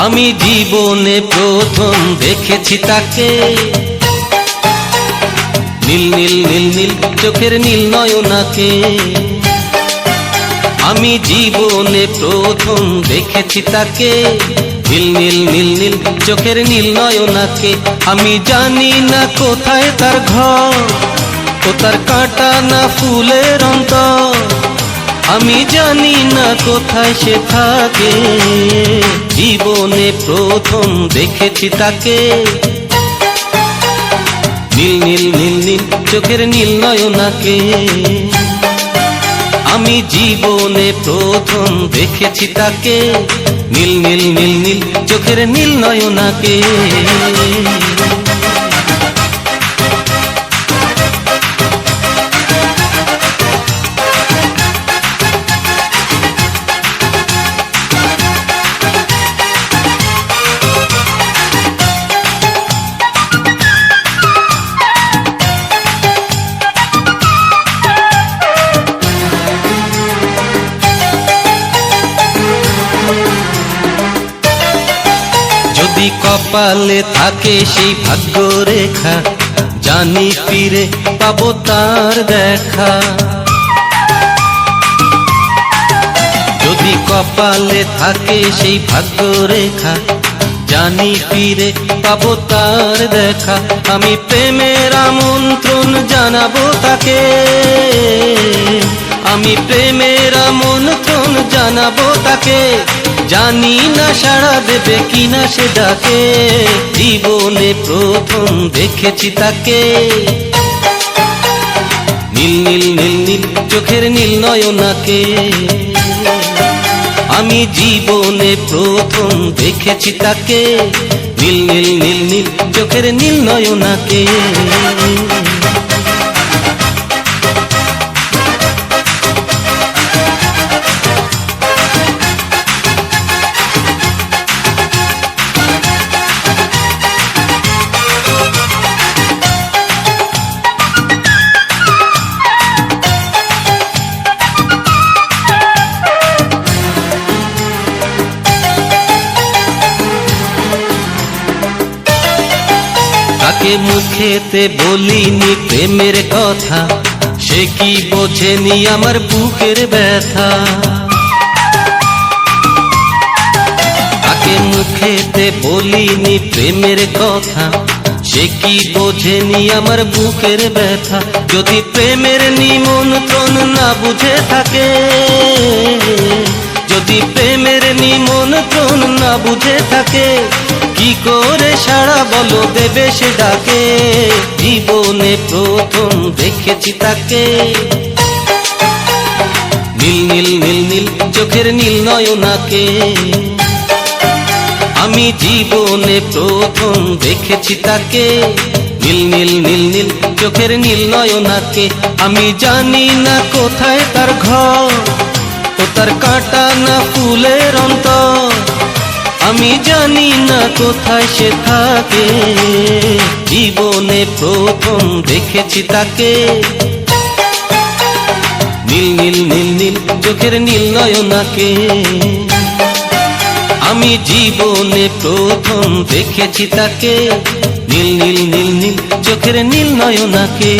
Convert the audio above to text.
আমি জীবনে প্রথম দেখেছি তাকে, নীল নীল নীল নীল চোখের নীল নয়নাকে। আমি জীবনে প্রথম দেখেছি তাকে, নীল নীল নীল নীল চোখের নীল নয়নাকে। আমি জানি না কোথায় তার ঘর, ও তার কাঁটা না ফুলের অন্তর। আমি জানি না কোথায় সে থাকে, জীবনে প্রথম দেখেছি তাকে, নীল নীল নীল নীল চোখের নীল নয়নাকে। আমি জীবনে প্রথম দেখেছি তাকে, নীল নীল নীল নীল চোখের নীল নয়নাকে। যদি কপালে থাকে সেই ভাগ্য রেখা, জানি ফিরে পাবো তার দেখা। যদি কপালে থাকে সেই ভাগ্য রেখা, জানি ফিরে পাবো তার দেখা। আমি প্রেমের আমন্ত্রণ জানাবো তাকে, আমি প্রেমের আমন্ত্রণ জানাবো তাকে। জানি না সাড়া দেবে কিনা সে ডাকে, জীবনে প্রথম দেখেছি তাকে, নীল নীল নীল নীল চোখের নীল নয়নাকে। আমি জীবনে প্রথম দেখেছি তাকে, নীল নীল নীল নীল চোখের নীল নয়নাকে। তাকে মুখেতে বলিনি প্রেমের কথা, সে কি বোঝেনি আমার বুকের ব্যথা। তাকে মুখেতে বলিনি প্রেমের কথা, সে কি বোঝেনি আমার বুকের ব্যথা। যদি প্রেমের নিমন্ত্রণ না বুঝে থাকে, যদি প্রেমের নিমন্ত্রণ না বুঝে থাকে, কি করে সাড়া বলো দেবে সে ডাকে। জীবনে প্রথম দেখেছি তাকে, নীল নীল নীল নীল চোখের নীল নয়নাকে। আমি জীবনে প্রথম দেখেছি তাকে, নীল নীল নীল নীল চোখের নীল নয়নাকে। আমি জানি না কোথায় তার ঘর, ও তার কাঁটা না ফুলের অন্তর। আমি জানি না কোথায় সে থাকে, জীবনে প্রথম দেখেছি তাকে, নীল নীল নীল নীল চোখের নীল নয়নাকে। আমি জীবনে প্রথম দেখেছি তাকে, নীল নীল নীল নীল চোখের নীল নয়নাকে।